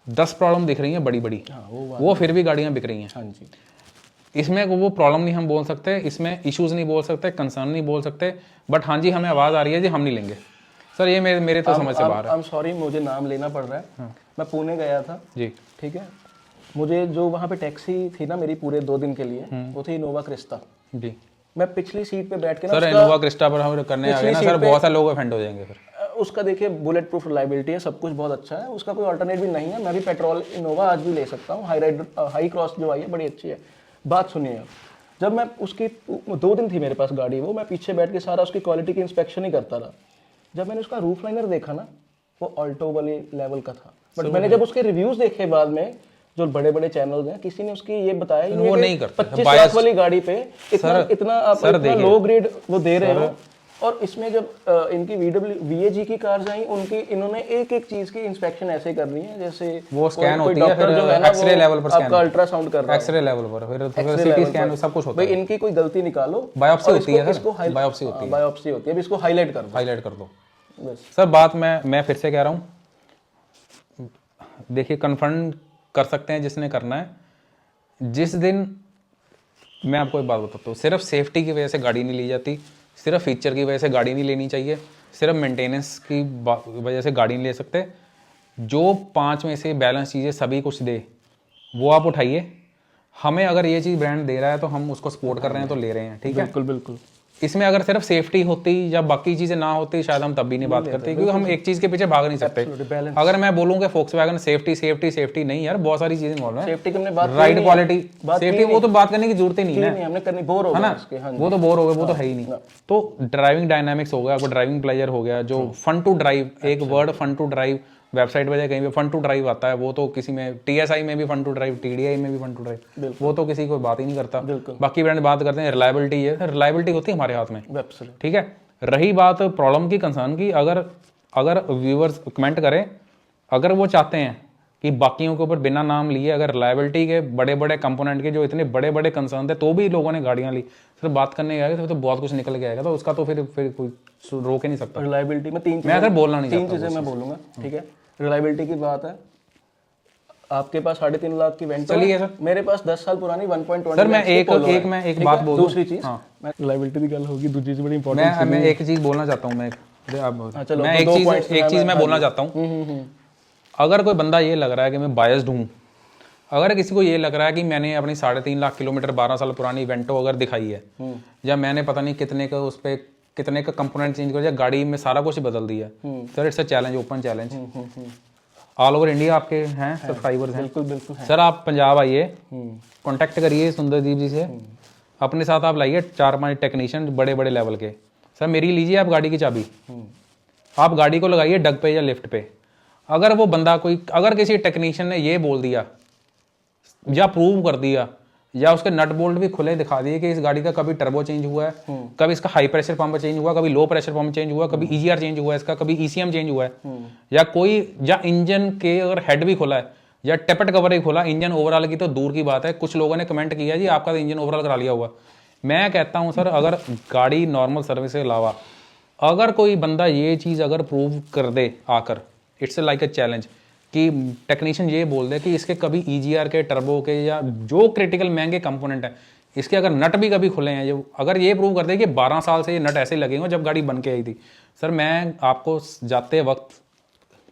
Speaker 2: 10 प्रॉब्लम दिख रही हैं बड़ी बड़ी, वो फिर भी गाड़ियां बिक रही हैं।
Speaker 1: हाँ जी।
Speaker 2: इसमें वो प्रॉब्लम नहीं हम बोल सकते, इसमें इश्यूज नहीं बोल सकते, कंसर्न नहीं बोल सकते, बट हाँ जी हमें आवाज़ आ रही है जी हम नहीं लेंगे। सर ये मेरे तो समझ से बाहर है।
Speaker 1: आई एम सॉरी, मुझे नाम लेना पड़ रहा है। मैं पुणे गया था
Speaker 2: जी,
Speaker 1: ठीक है, मुझे जो वहाँ पे टैक्सी थी ना मेरी पूरे 2 दिन के लिए, वो थी इनोवा क्रिस्टा
Speaker 2: जी।
Speaker 1: मैं पिछली सीट पे बैठ के ना,
Speaker 2: सर इनोवा क्रिस्टा पर हम करने आ गए ना सर, बहुत सारे लोग ऑफेंड हो जाएंगे फिर।
Speaker 1: उसका देखिए बुलेट प्रूफ रिलायबिलिटी है, सब कुछ बहुत अच्छा है, उसका कोई अल्टरनेट भी नहीं है। मैं भी पेट्रोल इनोवा आज भी ले सकता हूँ, हाई क्रॉस जो आई है बड़ी अच्छी है। बात सुनिए, जब मैं उसकी 2 दिन थी मेरे पास गाड़ी, वो मैं पीछे बैठ के सारा उसकी क्वालिटी की इंस्पेक्शन ही करता रहा। जब मैंने उसका रूफ लाइनर देखा ना, वो ऑल्टो वाले लेवल का था, बट मैंने जब उसके रिव्यूज देखे बाद में, जो बड़े बड़े चैनल्स हैं, किसी ने उसकी ये बताया
Speaker 2: वो नहीं करते
Speaker 1: 25 लाख वाली गाड़ी पे इतना आप लो ग्रेड वो दे रहे हो। और इसमें जब इनकी VAG की कार्स आई, उनकी इन्होंने एक एक चीज की इंस्पेक्शन ऐसे करनी है जैसे
Speaker 2: वो स्कैन होती है, फिर एक्सरे लेवल पर
Speaker 1: आपका अल्ट्रासाउंड कर रहा है,
Speaker 2: एक्सरे लेवल पर, फिर सीटी स्कैन सब कुछ होता
Speaker 1: है। भाई इनकी कोई गलती निकालो,
Speaker 2: बायोप्सी होती है,
Speaker 1: इसको
Speaker 2: बायोप्सी होती है,
Speaker 1: बायोप्सी होती है, अब इसको हाईलाइट कर दो
Speaker 2: बस। सर बात मैं फिर से कह रहा हूँ, देखिए कन्फर्म कर सकते हैं जिसने करना है। जिस दिन मैं आपको एक बात बताता हूँ, सिर्फ सेफ्टी की वजह से गाड़ी नहीं ली जाती, सिर्फ फीचर की वजह से गाड़ी नहीं लेनी चाहिए, सिर्फ मेंटेनेंस की वजह से गाड़ी नहीं ले सकते। जो 5 में से बैलेंस चीज़ें सभी कुछ दे वो आप उठाइए। हमें अगर ये चीज़ ब्रांड दे रहा है तो हम उसको सपोर्ट कर रहे हैं तो ले रहे हैं, ठीक है।
Speaker 1: बिल्कुल।
Speaker 2: इसमें अगर सिर्फ सेफ्टी होती या बाकी चीज़ें ना होती शायद हम तब भी नहीं बात करते, क्योंकि हम एक चीज़ के पीछे भाग नहीं सकते। अगर मैं बोलूँगा फोक्सवैगन सेफ्टी नहीं यार, बहुत सारी चीज़ें बोल रहे हैं, राइड क्वालिटी, सेफ्टी, वो तो बात करने की जरूरत ही नहीं है,
Speaker 1: हमने करनी, बोर हो गया इसके।
Speaker 2: वो तो बोर हो गए, वो तो है ही नहीं। तो ड्राइविंग डायनामिक्स हो गया, आपको ड्राइविंग प्लेजर हो गया, जो फन टू ड्राइव, एक word fun to drive website पर कहीं पे फन टू ड्राइव आता है, वो तो किसी में TSI में भी फन टू ड्राइव, TDI में भी फन टू ड्राइव, वो तो किसी को बात ही नहीं करता। बाकी ब्रांड बात करते हैं रिलायबिलिटी है, रिलायबिलिटी होती है हमारे हाथ में, ठीक है। रही बात प्रॉब्लम की, कंसर्न की, अगर व्यूअर्स कमेंट करें, अगर वो चाहते हैं कि बाकियों के ऊपर बिना नाम लिए अगर रिलायबिलिटी के बड़े बड़े कंपोनेंट के जो इतने बड़े बड़े कंसर्न थे तो भी लोगों ने गाड़ियां ली, सिर्फ बात करने गए तो बहुत कुछ निकल के आएगा, तो उसका तो फिर कोई रोक ही नहीं सकता।
Speaker 1: रिलायबिलिटी में 3
Speaker 2: मैं बोलना नहीं
Speaker 1: चाहता, 3 चीजें मैं बोलूंगा, ठीक है। रिलायबिलिटी की बात है, आपके पास 3.5 लाख की वेंटो
Speaker 2: चलिए सर,
Speaker 1: मेरे पास 10 साल पुरानी 1.20
Speaker 2: सर मैं एक बात बोल दूं।
Speaker 1: दूसरी चीज, रिलायबिलिटी की गल होगी, दूसरी चीज बड़ी इंपॉर्टेंट
Speaker 2: मैं एक चीज बोलना चाहता हूं, मैं एक चीज मैं बोलना चाहता हूं। अगर कोई बंदा ये लग रहा है कि मैं बायस्ड हूं, अगर किसी को ये लग रहा है कि मैंने अपनी 3.5 लाख किलोमीटर 12 साल पुरानी वेंटो अगर दिखाई है, या मैंने पता नहीं कितने का उस पर कितने का कंपोनेंट चेंज कर दिया, गाड़ी में सारा कुछ बदल दिया, sir it's a challenge, open challenge. All over India आपके हैं सब्सक्राइबर्स हैं,
Speaker 1: बिल्कुल
Speaker 2: सर आप पंजाब आइए, कांटेक्ट करिए सुंदरदीप जी से, अपने साथ आप लाइए 4-5 टेक्नीशियन बड़े बड़े लेवल के। सर मेरी लीजिए आप गाड़ी की चाबी, आप गाड़ी को लगाइए डग पे या लिफ्ट पे। अगर वो बंदा अगर किसी टेक्नीशियन ने ये बोल दिया या प्रूव कर दिया या उसके नट बोल्ट भी खुले दिखा दिए कि इस गाड़ी का कभी टर्बो चेंज हुआ है, कभी इसका हाई प्रेशर पंप चेंज हुआ, कभी लो प्रेशर पंप चेंज हुआ, कभी EGR चेंज हुआ है इसका, कभी ECM चेंज हुआ है, या इंजन के अगर हेड भी खुला है या टेपट कवर ही खोला, इंजन ओवरऑल की तो दूर की बात है। कुछ लोगों ने कमेंट किया जी आपका तो इंजन ओवरऑल करा लिया हुआ। मैं कहता हूं सर, अगर गाड़ी नॉर्मल सर्विस के अलावा अगर कोई बंदा ये चीज़ अगर प्रूव कर दे आकर, इट्स लाइक अ चैलेंज, कि टेक्नीशियन ये बोल दे कि इसके कभी EGR के, टर्बो के, या जो क्रिटिकल महंगे कंपोनेंट है इसके अगर नट भी कभी खुले हैं, जो अगर ये प्रूव कर दे कि 12 साल से ये नट ऐसे लगेंगे जब गाड़ी बन के आई थी, सर मैं आपको जाते वक्त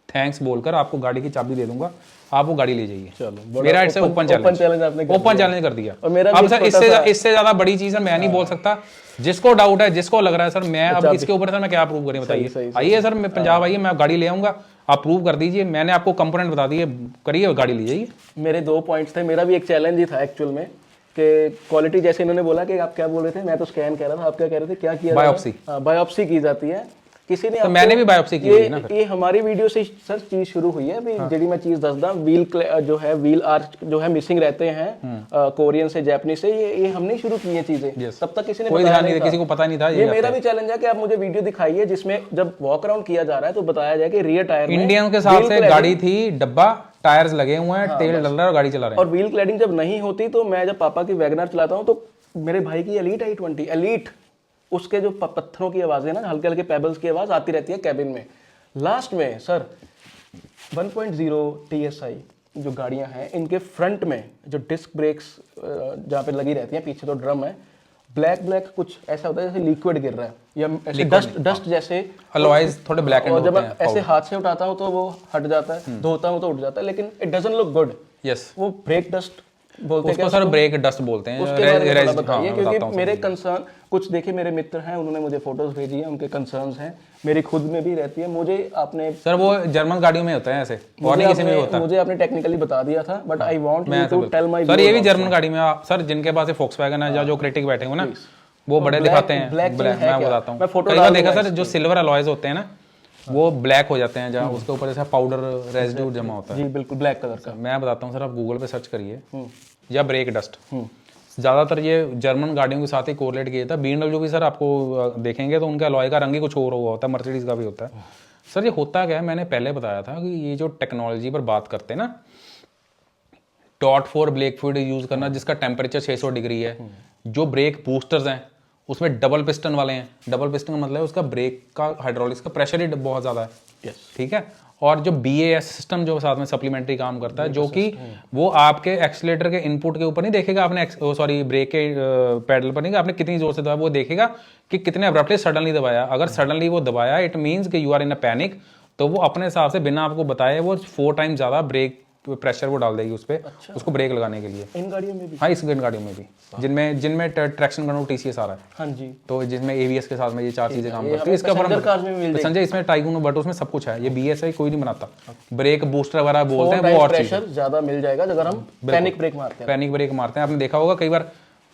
Speaker 2: थैंक्स बोलकर आपको गाड़ी की चाबी दे दूंगा, आप वो गाड़ी ले जाइए।
Speaker 1: चलो,
Speaker 2: मेरा इससे ओपन चैलेंज कर दिया।
Speaker 1: और मेरा
Speaker 2: अब सर इससे ज्यादा बड़ी चीज मैं नहीं बोल सकता। जिसको डाउट है, जिसको लग रहा है सर मैं अब इसके ऊपर सर मैं क्या प्रूव करें बताइए। आइए सर, मैं पंजाब आइए, मैं गाड़ी ले आऊंगा, आप प्रूव कर दीजिए, मैंने आपको कंपोनेंट बता दिए, करिए गाड़ी ले जाइए।
Speaker 1: मेरे 2 पॉइंट्स थे। मेरा भी एक चैलेंज ही था एक्चुअल में कि क्वालिटी, जैसे इन्होंने बोला कि आप क्या बोल रहे थे, मैं तो स्कैन कह रहा था, आप क्या कह रहे थे, क्या किया?
Speaker 2: बायोप्सी।
Speaker 1: बायोप्सी की जाती है। किसी ने
Speaker 2: तो मैंने भी बायोप्सी की है ना।
Speaker 1: ये हमारी वीडियो से सर चीज शुरू हुई है। अभी जड़ी मैं चीज दसदा, व्हील जो है, व्हील आर्च जो है मिसिंग रहते हैं कोरियन से, जापानीज से, ये हमने शुरू की है चीजें। तब तक किसी ने बताया नहीं था,
Speaker 2: किसी को पता नहीं था।
Speaker 1: ये मेरा भी चैलेंज है कि आप मुझे वीडियो दिखाइए जिसमें जब वॉक अराउंड किया जा रहा है तो बताया जाए कि रियर टायर में
Speaker 2: इंडियन के साथ से गाड़ी थी, डब्बा, टायर्स लगे हुए हैं, तेल डल रहा है और गाड़ी चला रहे हैं।
Speaker 1: और व्हील क्लैडिंग जब नहीं होती तो मैं जब पापा की वैगनर चलाता हूँ तो मेरे भाई की एलीट i20 एलीट, उसके जो पत्थरों की आवाज़ है ना, हल्के हल्के पेबल्स की आवाज़ आती रहती है कैबिन में। लास्ट में सर 1.0 TSI जो गाड़ियां हैं, इनके फ्रंट में जो डिस्क ब्रेक्स जहाँ पे लगी रहती हैं, पीछे तो ड्रम है, ब्लैक कुछ ऐसा होता है जैसे लिक्विड गिर रहा है या ऐसे डस्ट जैसे,
Speaker 2: अलॉयज थोड़े ब्लैक एंड
Speaker 1: और जब मैं ऐसे हाथ से उठाता हूँ तो वो हट जाता है, धोता हूँ तो उठ जाता है, लेकिन it doesn't look good.
Speaker 2: Yes,
Speaker 1: वो ब्रेक डस्ट बोलते हैं
Speaker 2: उसको सर ब्रेक डस्ट बोलते हैं।
Speaker 1: उसके बारे में थोड़ा बताइए, क्योंकि मेरे कंसर्न कुछ देखे, मेरे मित्र हैं, उन्होंने मुझे फोटोज भेजी है, उनके कंसर्न्स हैं, मेरी खुद में भी रहती है। मुझे आपने
Speaker 2: सर वो जर्मन गाड़ियों में होता है ऐसे, और नहीं किसी में होता है।
Speaker 1: मुझे आपने टेक्निकली बता दिया था, but I want you to tell my
Speaker 2: sir, ये भी जर्मन गाड़ी में सर जिनके पास फोक्सवैगन है या जो क्रिटिक बैठे हो ना, वो बड़े दिखाते हैं ब्लैक। मैं बताता हूँ, कई बार देखा सर जो सिल्वर अलॉयज होते हैं ना, वो ब्लैक हो जाते हैं जहाँ उसके ऊपर जैसा पाउडर रेजिड्यू जमा होता है।
Speaker 1: जी बिल्कुल, ब्लैक कलर का।
Speaker 2: मैं बताता हूँ सर, आप गूगल पे सर्च करिए या ब्रेक डस्ट, ज़्यादातर ये जर्मन गाड़ियों के साथ ही कोरिलेट किया था। BMW भी सर आपको देखेंगे तो उनका अलॉय का रंग ही कुछ और हुआ होता है, मर्सिडीज का भी होता है। सर ये होता क्या है, मैंने पहले बताया था कि ये जो टेक्नोलॉजी पर बात करते हैं ना, .4 ब्रेक फ्लूइड यूज़ करना जिसका टेम्परेचर 600 डिग्री है, जो ब्रेक बूस्टर्स हैं उसमें डबल पिस्टन वाले हैं। डबल पिस्टन का मतलब है उसका ब्रेक का हाइड्रोलिक्स का प्रेशर ही बहुत ज़्यादा है। ठीक है। और जो BAS सिस्टम जो साथ में सप्लीमेंट्री काम करता है, जो कि वो आपके एक्सीलेटर के इनपुट के ऊपर नहीं देखेगा आपने, सॉरी ब्रेक के पैडल पर नहीं, आपने कितनी जोर से दबाया, वो देखेगा कि कितने अब्रप्टली सडनली दबाया। अगर सडनली वो दबाया, इट मीन्स कि you are in a panic, तो वो अपने हिसाब से बिना आपको बताए वो 4 टाइम ज़्यादा ब्रेक प्रेशर वो डाल देगी उस पर। अच्छा। उसको ब्रेक लगाने के लिए इन गाड़ियों में भी। हाँ, इस गाड़ियों में भी, जिनमें ट्रैक्शन कंट्रोल TCS आ रहा है। हाँ जी। तो जिसमें ABS के साथ में ये 4 चीजें काम करती है। इसका ऊपर संजय इसमें टाइगून बट उसमें सब कुछ है। ये BSI कोई नहीं बनाता। ब्रेक बूस्टर वगैरह बोलते हैं, वो और
Speaker 1: प्रेशर ज्यादा मिल जाएगा अगर हम पैनिक ब्रेक मारते हैं।
Speaker 2: पैनिक ब्रेक मारते हैं, आपने देखा होगा कई बार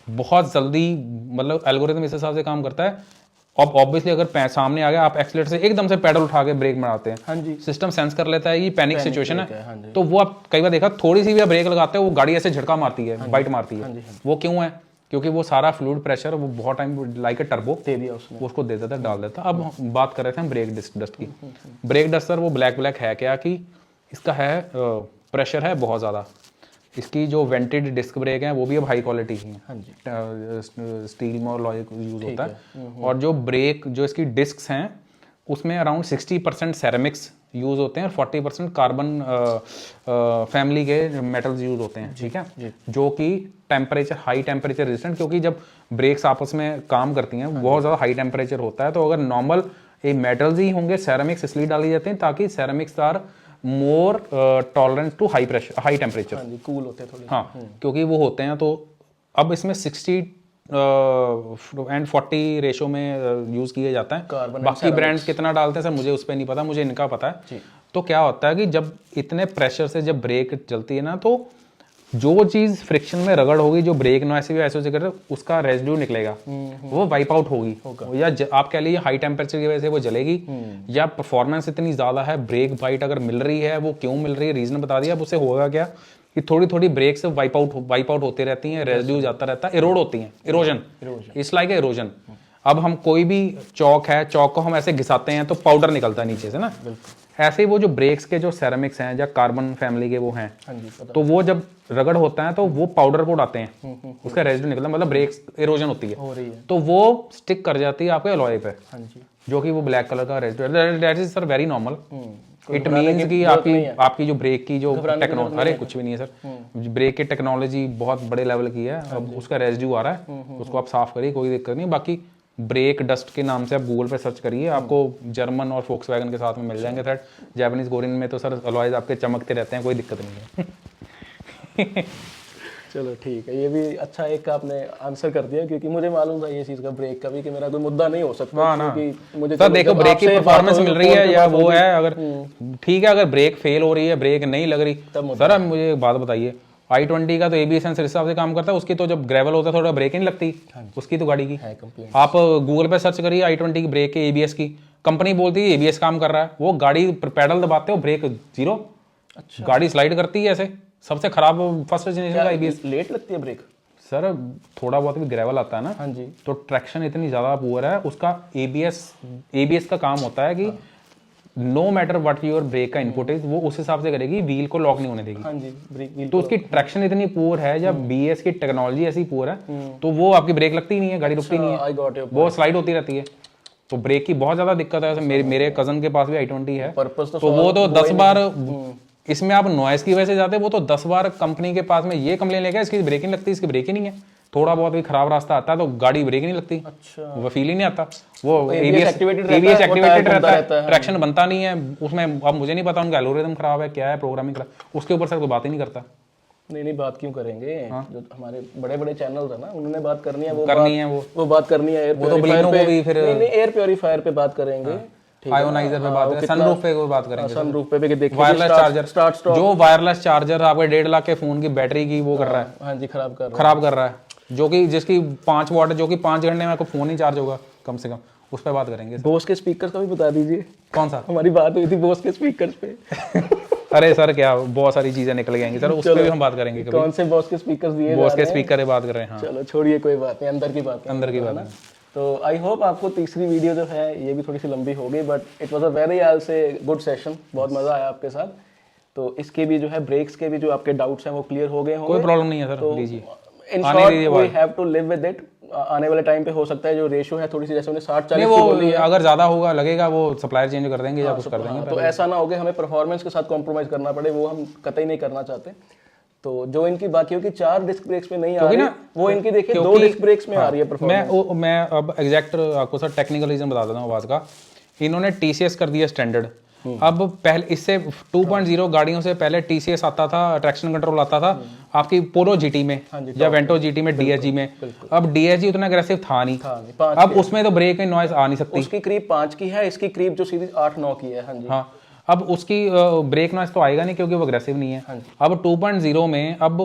Speaker 2: बहुत जल्दी, मतलब एल्गोरिथम इस हिसाब से काम करता है। अब ऑब्वियसली अगर सामने आ गया, आप एक्सीलेटर से एकदम से पैडल उठा के ब्रेक मारते हैं। हाँ जी। सिस्टम सेंस कर लेता है कि पैनिक सिचुएशन है। हाँ, तो वो आप कई बार देखा, थोड़ी सी भी आप ब्रेक लगाते हैं वो गाड़ी ऐसे झटका मारती है, बाइट मारती है। वो क्यों है? क्योंकि वो सारा फ्लूइड प्रेशर वो बहुत टाइम लाइक ए टर्बो दे दिया उसने, वो उसको दे देता है, डाल देता। अब बात कर रहे थे हम ब्रेक डस्ट की। ब्रेक डस्ट सर वो ब्लैक है क्या कि इसका है प्रेशर है बहुत ज़्यादा। इसकी जो वेंटेड डिस्क ब्रेक हैं वो भी अब हाई क्वालिटी की हैं। हाँ जी। स्टील में और लॉय यूज़ होता है। और जो ब्रेक जो इसकी डिस्क्स हैं उसमें अराउंड 60% सेरेमिक्स यूज़ होते हैं और 40% कार्बन फैमिली के मेटल्स यूज़ होते हैं। ठीक है। जो कि टेम्परेचर, हाई टेम्परेचर रेजिस्टेंट, क्योंकि जब ब्रेक्स आपस में काम करती हैं बहुत ज़्यादा हाई टेम्परेचर होता है। तो अगर नॉर्मल ये मेटल्स ही होंगे, सेरेमिक्स इसलिए डाली जाते हैं ताकि ceramics are more tolerant to high pressure, high temperature. हाँ जी, कूल होते हैं थोड़े। हाँ, क्योंकि वो होते हैं। तो अब इसमें 60 एंड 40 रेशो में यूज़ किया जाता है। बाकी ब्रांड्स कितना डालते हैं सर मुझे उस पर नहीं पता, मुझे इनका पता है। तो क्या होता है कि जब इतने प्रेशर से जब ब्रेक चलती है ना, तो जो चीज़ फ्रिक्शन में रगड़ होगी, जो ब्रेक नो ऐसे कर रहे उसका रेजिड्यू निकलेगा, वो वाइप आउट होगी। या आप कह लीजिए हाई टेम्परेचर की वजह से वो जलेगी, या परफॉर्मेंस इतनी ज़्यादा है, ब्रेक बाइट अगर मिल रही है, वो क्यों मिल रही है, रीज़न बता दिया। अब उससे होगा क्या कि थोड़ी थोड़ी ब्रेक से वाइप आउट होती रहती हैं, रेजिड्यू जाता रहता है, इरोड होती हैं, इरोजन, इट्स लाइक इरोजन। अब हम कोई भी चौक है, चौक को हम ऐसे घिसाते हैं तो पाउडर निकलता है नीचे से ना, ऐसे ही वो जो ब्रेक्स के जो सेरेमिक्स हैं या कार्बन फैमिली के वो हैं,
Speaker 1: हाँ जी पता।
Speaker 2: तो वो जब रगड़ होता है तो वो पाउडर कोट आते हैं, उसका रेजिड्यू निकलता है, मतलब ब्रेक्स इरोजन होती है,
Speaker 1: हो रही है।
Speaker 2: तो वो स्टिक कर जाती है आपके अलॉय पे,
Speaker 1: हाँ जी।
Speaker 2: जो कि वो ब्लैक कलर का residue, that is sir very normal.
Speaker 1: कोई
Speaker 2: इट
Speaker 1: घबराने
Speaker 2: मीन्स
Speaker 1: की
Speaker 2: कि
Speaker 1: जरूरत
Speaker 2: आपकी
Speaker 1: नहीं है।
Speaker 2: आपकी जो ब्रेक की जो
Speaker 1: घबराने की
Speaker 2: टेक्नोलॉजी,
Speaker 1: जरूरत
Speaker 2: अरे
Speaker 1: नहीं
Speaker 2: कुछ भी नहीं है सर, ब्रेक की टेक्नोलॉजी बहुत बड़े लेवल की है, अब उसका रेजिड्यू आ रहा है, उसको आप साफ करिए, कोई दिक्कत नहीं। बाकी ब्रेक डस्ट के नाम से आप गूगल पे सर्च करिए, आपको जर्मन और फोक्सवैगन के साथ में मिल जाएंगे थ्रेड। जापानीज कोरियन में तो सर अलॉयज आपके चमकते रहते हैं, कोई दिक्कत नहीं है।
Speaker 1: चलो ठीक है, ये भी अच्छा एक आपने आंसर कर दिया, क्योंकि मुझे मालूम था ये चीज़ का ब्रेक का भी कि मेरा कोई मुद्दा नहीं हो सकता, क्योंकि मुझे
Speaker 2: सर देखो ब्रेक की परफॉर्मेंस मिल रही है या वो है, अगर
Speaker 1: हम्म।
Speaker 2: ठीक है, अगर ब्रेक फेल हो रही है, ब्रेक नहीं लग रही, सर अब मुझे एक बात बताइए, i20 का तो ABS सेंसर हिसाब से काम करता है, उसकी तो जब ग्रेवल होता है थोड़ा ब्रेक नहीं लगती उसकी तो गाड़ी की।
Speaker 1: है कंप्लेंट।
Speaker 2: आप गूगल पे सर्च करिए i20 की ब्रेक के ABS की, कंपनी बोलती है ABS काम कर रहा है, वो गाड़ी पैडल दबाते हो ब्रेक जीरो,
Speaker 1: अच्छा।
Speaker 2: गाड़ी स्लाइड करती है ऐसे, सबसे खराब फर्स्ट जनरेशन का ABS।
Speaker 1: लेट लगती है ब्रेक?
Speaker 2: सर थोड़ा बहुत भी ग्रेवल आता है ना,
Speaker 1: हाँ जी।
Speaker 2: तो ट्रैक्शन इतनी ज़्यादा पुअर है, उसका ABS का काम होता है कि no matter what your brake का इनपुट इज, वो उस हिसाब से करेगी, व्हील को लॉक नहीं होने देगी।
Speaker 1: हाँ जी, ब्रेक व्हील
Speaker 2: तो उसकी ट्रैक्शन इतनी पुअर है, जब BS की टेक्नोलॉजी ऐसी पुअर है, तो वो आपकी ब्रेक लगती नहीं है, गाड़ी रुकती नहीं है,
Speaker 1: आई गॉट योर
Speaker 2: वो स्लाइड होती रहती है, तो ब्रेक की बहुत ज़्यादा दिक्कत है। मेरे कजन के पास भी i20 है,
Speaker 1: पर्पस
Speaker 2: तो वो तो 10 बार, इसमें आप नॉइस की वजह से जाते, वो तो 10 बार कंपनी के पास में ये कंप्लेन लेके इसकी ब्रेक नहीं लगती, इसकी ब्रेक ही नहीं है, थोड़ा बहुत भी खराब रास्ता आता है तो गाड़ी ब्रेक नहीं लगती,
Speaker 1: अच्छा।
Speaker 2: वो फील ही नहीं आता, वो
Speaker 1: ABS
Speaker 2: एक्टिवेटेड रहता है, ट्रैक्शन बनता नहीं है उसमें। अब मुझे नहीं पता उनका एल्गोरिथम खराब है, क्या है प्रोग्रामिंग खराब, उसके ऊपर सर कोई बात ही नहीं करता।
Speaker 1: नहीं बात क्यों करेंगे, जो हमारे बड़े बड़े चैनल है ना, उन्होंने बात करनी है, वो बात करनी है,
Speaker 2: वो तो ब्लिनो को भी फिर
Speaker 1: नहीं एयर प्योरीफायर पे बात करेंगे,
Speaker 2: आयोनाइजर पे बात करेंगे, सनरूफ पे बात करेंगे,
Speaker 1: सनरूफ पे भी देखिए,
Speaker 2: वायरलेस चार्जर,
Speaker 1: स्टार्ट स्टॉप,
Speaker 2: जो वायरलेस चार्जर आपके 1.5 लाख के फोन की बैटरी की वो कर रहा है,
Speaker 1: हाँ जी खराब कर
Speaker 2: रहा है, जो कि जिसकी 5 वाट, जो कि 5 घंटे में आपको फोन ही चार्ज होगा कम से कम, उस पर बात करेंगे।
Speaker 1: बोस के स्पीकर्स का भी बता दीजिए।
Speaker 2: कौन सा?
Speaker 1: हमारी बात हुई थी बोस के स्पीकर्स पे।
Speaker 2: अरे सर क्या बहुत सारी चीजें निकल जाएंगी सर, उस पर भी हम बात करेंगे कभी।
Speaker 1: कौन से बॉस के स्पीकर्स दिए?
Speaker 2: बॉस के स्पीकर पे बात कर रहे हैं। हाँ
Speaker 1: चलो छोड़िए, कोई बात नहीं, अंदर की बात है ना। तो आई होप आपको तीसरी वीडियो जो है ये भी थोड़ी सी लंबी हो गई, but it was a very I से गुड सेशन, बहुत मजा आया आपके साथ। तो इसके भी जो है ब्रेक्स के भी जो आपके डाउट्स हैं वो क्लियर हो गए होंगे,
Speaker 2: कोई प्रॉब्लम नहीं है सर, लीजिए।
Speaker 1: In short we have to live with it. आने वाले टाइम पे हो सकता है जो रेशियो है थोड़ी सी, जैसे उन्हें 60-40 की बोली है,
Speaker 2: अगर ज्यादा होगा लगेगा वो सप्लायर चेंज कर देंगे या कुछ कर देंगे,
Speaker 1: तो ऐसा ना हो कि हमें परफॉर्मेंस के साथ कॉम्प्रोमाइज करना पड़े, वो हम कतई नहीं करना चाहते। तो जो इनकी बाकियों की 4 डिस्क ब्रेक्स में नहीं आ रही, वो इनकी देखिए 2 डिस्क ब्रेक्स में आ रही है परफॉर्मेंस।
Speaker 2: मैं अब एग्जैक्ट आपको सर टेक्निकल रीजन बता देता हूँ आवाज का। इन्होंने TCS कर दिया स्टैंडर्ड। अब पहले इससे 2.0 गाड़ियों से पहले TCS आता था, ट्रैक्शन कंट्रोल आता था आपकी पोलो GT में या वेंटो GT में, DSG में। अब DSG उतना अग्रेसिव था नहीं, अब उसमें तो ब्रेक में नॉइज आ नहीं सकती।
Speaker 1: उसकी करीब 5 की है, इसकी करीब जो सीधी 8-9 की है। हाँ जी।
Speaker 2: हाँ, अब उसकी ब्रेक नॉइज तो आएगा नहीं क्योंकि वो अग्रेसिव नहीं है। अब 2.0 में अब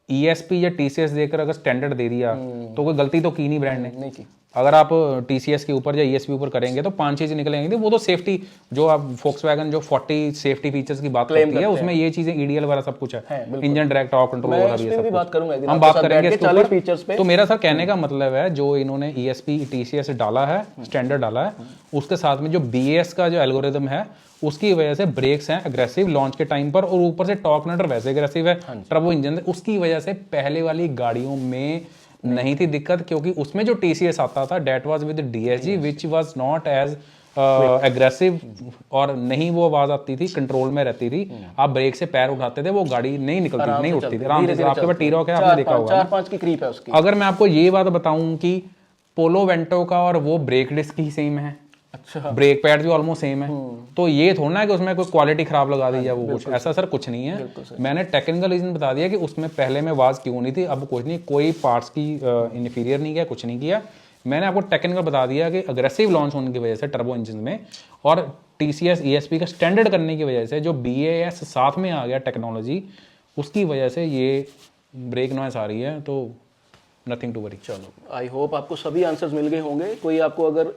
Speaker 2: ESP या TCS देकर अगर स्टैंडर्ड दे दिया तो कोई गलती तो की नहीं ब्रांड ने,
Speaker 1: नहीं की।
Speaker 2: अगर आप TCS के ऊपर या ESP ऊपर करेंगे तो 5 चीजें निकलेंगी। वो तो सेफ्टी, जो आप फोक्सवैगन जो 40 सेफ्टी फीचर्स की बात करती है उसमें ये चीजें EDL वगैरह सब कुछ है, इंजन डायरेक्ट टॉर्क कंट्रोल वगैरह भी है,
Speaker 1: बात करूंगा
Speaker 2: हम बात करेंगे इसके ऊपर
Speaker 1: फीचर्स पे।
Speaker 2: तो मेरा सर कहने का मतलब है जो इन्होंने ESP TCS डाला है, स्टैंडर्ड डाला है, उसके साथ में जो BAS का जो एल्गोरिदम है उसकी वजह से ब्रेक्स हैं अग्रेसिव लॉन्च के टाइम पर, और ऊपर से टॉर्क नटर वैसे अग्रेसिव है, टर्बो इंजन, उसकी वजह से पहले वाली गाड़ियों में नहीं थी दिक्कत, क्योंकि उसमें जो TCS आता था that was with DSG which was not as aggressive, और नहीं वो आवाज आती थी, कंट्रोल में रहती थी, आप ब्रेक से पैर उठाते थे वो गाड़ी नहीं निकलती, नहीं उठती थी आराम से। आपके पास T-Roc है, आपने देखा होगा
Speaker 1: 4-5 की क्रीप है उसकी।
Speaker 2: अगर मैं आपको ये बात बताऊं कि पोलो वेंटो का और वो ब्रेक डिस्क ही सेम है,
Speaker 1: अच्छा,
Speaker 2: ब्रेक पैड भी ऑलमोस्ट सेम है, तो ये थोड़ा है कि उसमें कोई क्वालिटी खराब लगा दी या वो कुछ ऐसा सर कुछ नहीं है। मैंने टेक्निकल रीजन बता दिया कि उसमें पहले में आवाज क्यों नहीं थी, अब कुछ नहीं, कोई पार्ट्स की इन्फीरियर नहीं किया, कुछ नहीं किया। मैंने आपको टेक्निकल बता दिया कि अग्रेसिव लॉन्च होने की वजह से टर्बो इंजन में और TCS ESP का स्टैंडर्ड करने की वजह से जो BAS साथ में आ गया टेक्नोलॉजी, उसकी वजह से ये ब्रेक नॉइस आ रही है, तो नथिंग टू वरी।
Speaker 1: चलो आई होप आपको सभी आंसर्स मिल गए होंगे। कोई आपको अगर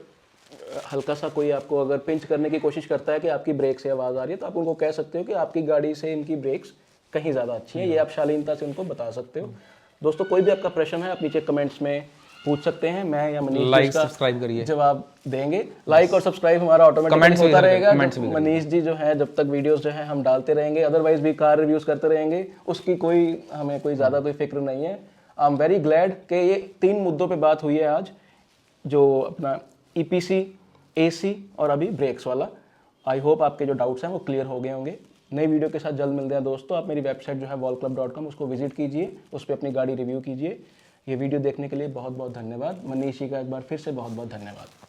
Speaker 1: हल्का सा कोई आपको अगर पिंच करने की कोशिश करता है कि आपकी ब्रेक से आवाज़ आ रही है, तो आप उनको कह सकते हो कि आपकी गाड़ी से इनकी ब्रेक्स कहीं ज़्यादा अच्छी है, ये आप शालीनता से उनको बता सकते हो। दोस्तों कोई भी आपका प्रश्न है आप नीचे कमेंट्स में पूछ सकते हैं, मैं या मनीष जी
Speaker 2: लाइक
Speaker 1: इसका
Speaker 2: सब्सक्राइब करिए।
Speaker 1: जवाब देंगे। लाइक और सब्सक्राइब हमारा ऑटोमेटिकली
Speaker 2: Comments भी
Speaker 1: होता
Speaker 2: करें,
Speaker 1: रहेगा।
Speaker 2: comments भी
Speaker 1: मनीष जी जो है जब तक वीडियोस जो है हम डालते रहेंगे, अदरवाइज भी कार रिव्यूज करते रहेंगे, उसकी कोई हमें कोई ज़्यादा कोई फिक्र नहीं है। आई एम वेरी ग्लैड कि ये 3 मुद्दों पे बात हुई है आज, जो अपना EPC, AC और अभी ब्रेक्स वाला। आई होप आपके जो डाउट्स हैं वो क्लियर हो गए होंगे। नई वीडियो के साथ जल्द मिलते हैं दोस्तों। आप मेरी वेबसाइट जो है wallclub.com उसको विजिट कीजिए, उस पर अपनी गाड़ी रिव्यू कीजिए। ये वीडियो देखने के लिए बहुत बहुत धन्यवाद। मनीष जी का एक बार फिर से बहुत बहुत धन्यवाद।